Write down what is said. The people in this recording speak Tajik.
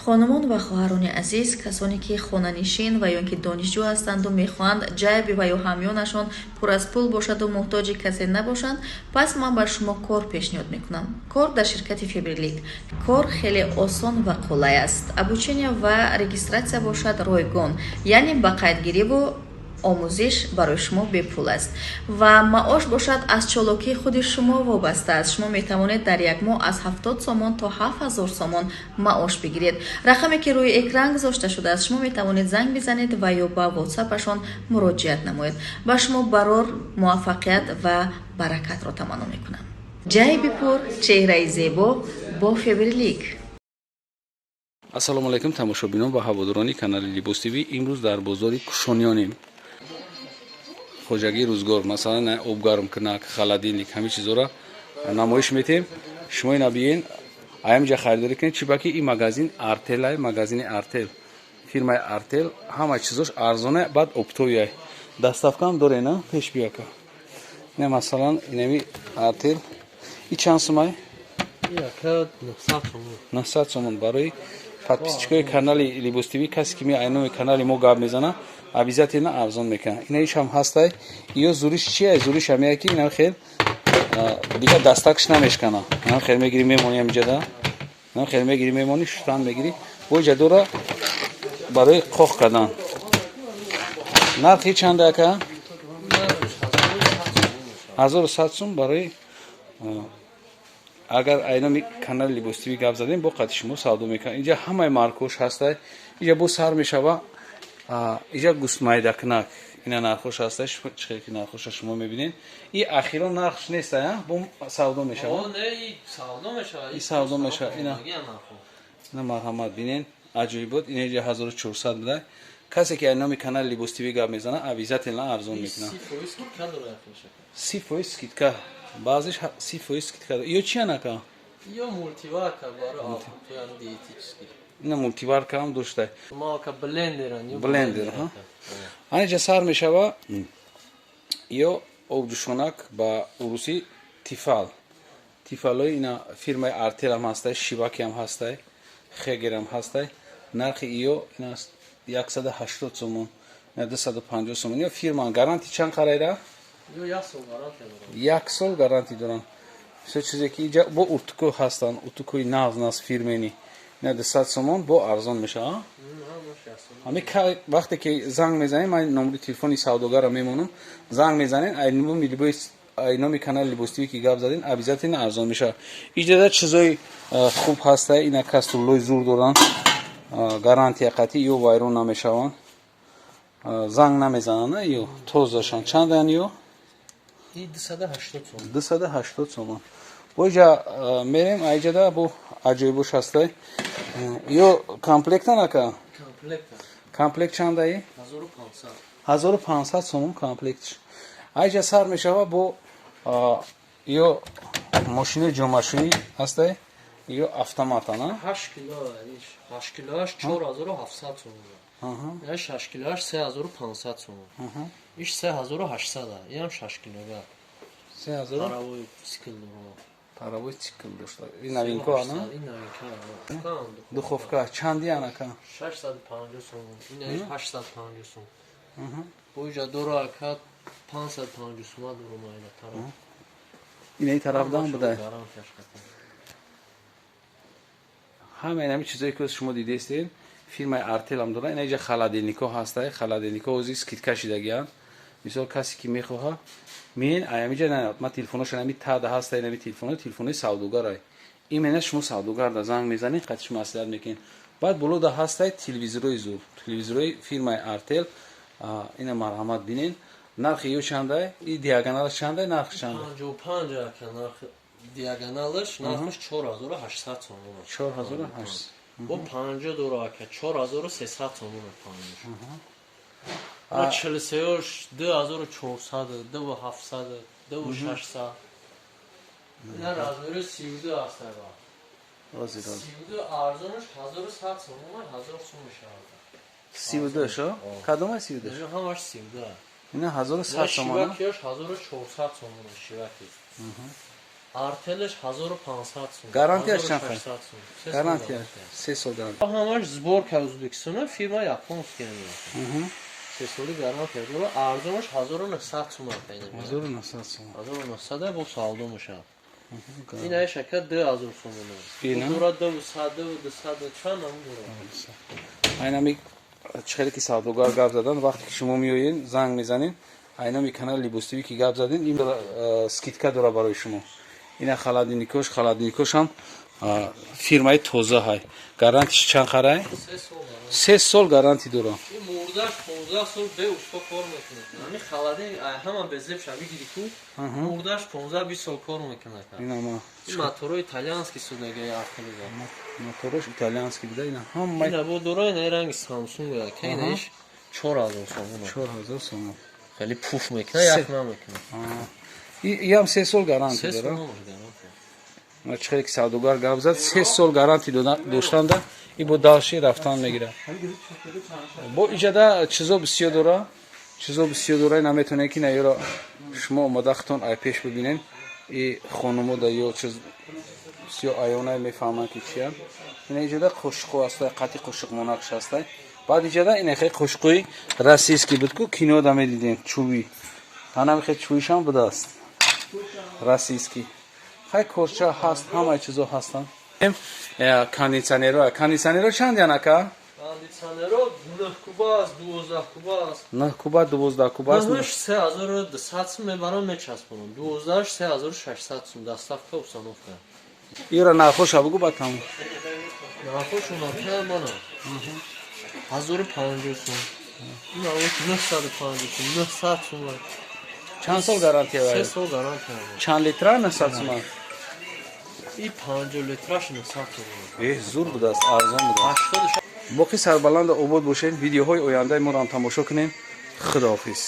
خانمان و خواهران عزیز، کسانی که خانه‌نشین و یا اینکه دانشجو هستند و میخواهند جیب و یا همیانشان پر از پول باشد و محتاج کسی نباشند، پس من بر شما کار پیشنهاد میکنم. کار در شرکت فیبرلیک. کار خیلی آسان و قلای است. ابوچینیا و رجیستراسیا باشد رایگان، یعنی با قیدگیری و آموزش برای شما به پول است و معاش باشد از چالاکی خود شما وابسته است. شما می توانید در یک ماه از 70 سومان تا 7000 سومان معاش بگیرید. رقمی که روی اکران گذاشته شده است. شما می توانید زنگ بزنید و یا با واتساپشان مراجعه نمایید. با شما برار موفقیت و برکت را تمنا می کنم. جای بپور، چهره زیبا با فیبرلیک. ассалому алайкум тамошобинон ва ҳаводорони канали Libos TV. имрӯз дар бозори кушонёнем. хоҷагӣ рӯзгор, масалан обгарм кунак, халадилник, ҳамин чизора намоиш метем. шумо ина биен аямҷа харидорӣ кунед. чибаки ин магазин Артелай, магазини Артел, фирмаи Артел, ҳама чизош арзоне, баъд оптовияй. Доставкаам доре на пеш биёка. ина масалан инами Артел и чанд сумай? 900 сомон барои подписчикои канали Libos TV. касе ки меояд номи канали мо гап мезана обязательно арзон мекунад. инаиш ҳам ҳастай. ё зуриш чия? Зуриш ҳамеяе ки ина хел дига дастакш намешкана. ина хел мегири мемони ҳамиҷада. ина хел мегири мемони шутан мегири. бо ҷадора барои қоқ кардан. нархи чанда ака? 1100 сум барои агар айноми канали Libos TV гап задем бо қати шумо савдо мекунад. инҷа ҳамаи маркош ҳастай. инҷа бо сар мешава. инҷа гӯстмайдакунак. ина нархош ҳастай. чӣ ки нархоша шумо мебинед. и ахирон нархш нестай, бо савдо мешава. и савдо мешава. ина марҳамат бинен. аҷоибот. ина инҷа 1400 будай. касе ки айноми канали Libos TV гап мезана обязательно арзон мекунад. 30% скидка. баъзеш 30% скидка. ё чи анака? ё мультиварка барои диетический. ина мультиварка ҳам доштай. Малка блендеран. блендер. анҷа сар мешава. ё обдушонак ба урусӣ тифал. тифалои ина фирмаи Артел ҳам ҳастай. шиваки ҳам ҳастай. хегер ҳам ҳастай. нархи ё ин аст 180 сомон. 250 сомон. ё фирма гаранти чанд қарайра? 1 сол гаранти доранд. все чизе ки инҷа бо уртуко ҳастанд. уртукои нав фирмени. ина 200 сомон бо арзон мешава. ҳамин вақте ки занг мезанем ман номери телефони савдогарро мемонам. занг мезанен номи канали Libos TV ки гап заден обязательно арзон мешава. иҷода чизои хуб ҳастай. ина каструллои зур доранд. гарантия қатӣ. ё вайрон намешаванд. занг намезананд. ё тозашанд. чанданд ё? 280 сомон. боҷа мерем айҷада бо аҷоибош ҳастай. ё комплектан ака? комплект чандаи? 1500 сомон комплектш. айҷа сар мешава бо ё мошини ҷомашӯӣ ҳастай. ё автоматана. 8 килоаш 4700 сомон. 6 килоаш 3500 сомон. иш 3800 а. ям 6 килога. 3000. Паравой цикл дорам. паравой цикл дошта. ин новинка ана? ин новинка. духовка чанди анака? 650 сомон. ин 850 сомон. боҷа дора ака 550 сомон дорам айда тарав. инаи тарафдан будай. ҳама инами чизое ки шумо дидестед фирмаи Артел ҳам дора. ина инҷа халадилнико ҳастай. халадилнико ҳозир скидка шидагиянд. мисол касе ки мехоҳа мен аямиҷа наёд. ман телефонош инами тада ҳастай. инами телефонои савдогарай. имена шумо савдогарда занг мезанед қатиш маслиҳат мекунед. баъд болода ҳастай телевизорҳои зур. телевизорҳои фирмаи Артел. ина марҳамат бинен. нархи ё чандай? и диагоналаш чандай? нархи чанда? 55 ака нархи диагоналаш. нархиш 4800 сомон. 4800. бо 50 дора ака 4300 сомон панҷош. 43 2400 2700 2600. ина размери 32 аст ака. 32 арзонаш 1100 сомон. 1000 сом мешавад. 32 шо? кадома 32? ҳамаш 32. ина 1100 сомон. шивакиаш 1400 сомон шиваки. артелش 1500 сум. Гарантияш чанд хай? 1800 сум. Гарантия 3 сол гарантия. Ҳамаш сборка Ӯзбекистона фирма японская меяст. Аҳа. 3 соли гарантия дора. Арзонаш 1900 сум аст айна. 1900 сом. 1900 бо салдо мешавад. ин ай шака 2000 сум аст. Ина? Дора 200 200 чанд ам дора. Айнами чехели ки савдогар гап задан вақте ки шумо меоед занг мезанед айнами канали либостиви ки гап задед ин скидка дора барои шумо. Ина халадникош ҳам фирмаи тоза ҳай. Гарантиш чанд харай? 3 сол гаранти дора. ин мурдаш 15 сол бе усто кор мекунад. Ами халади ҳама безеб шаби гирику. Мурдаш 15 20 сол кор мекунад. Ина ма ин мотори итальянский судага яфталига. моторош итальянский буда ина ҳама ин або дора ин ранги Samsung я. Кайнаш 4000 сом. 4000 сом. خیلی پوف میکنه یک نمیکنه ям 3 сол гаранти дора. чехели ки савдогар гап зад 3 сол гаранти доштанда и бо далши рафтан мегирад. бо иҷада чизо бисёр дора наметавонед ки наёро шумо омода хутон ай пеш бибинед и хонумода ё чиз бисёр аёна мефаҳманд ки чия. ина иҷада қошиқо аста қати қошиқ монақш аста. баъд иҷада ина хе қошиқои российский буд ку кинода медидем чӯби. ҳанами хе чӯбишам будааст. российский. хай корча ҳаст, ҳамаи чизо ҳастанд. кондитсионеро чанд янака? кондитсионеро 9 куба аст 12 куба аст. 9 куба 12 куба аст. 3200 сум мебарам мечаспонам. 12 3600 сум доставка установка. ира нархоша бугу ба тамом. нархош унака мана. 1050 сум. ин авот 950 сум 900 сум. чанд сол гарантия 3 дорад? сол гарантия. чанд литра 900 сум? ин 50 литраш 900 сум. зур будааст, арзон будааст. 80 боқи сарбаланда обод бошед. видеоҳои ояндаи моро ҳам тамошо кунед. худоҳофиз.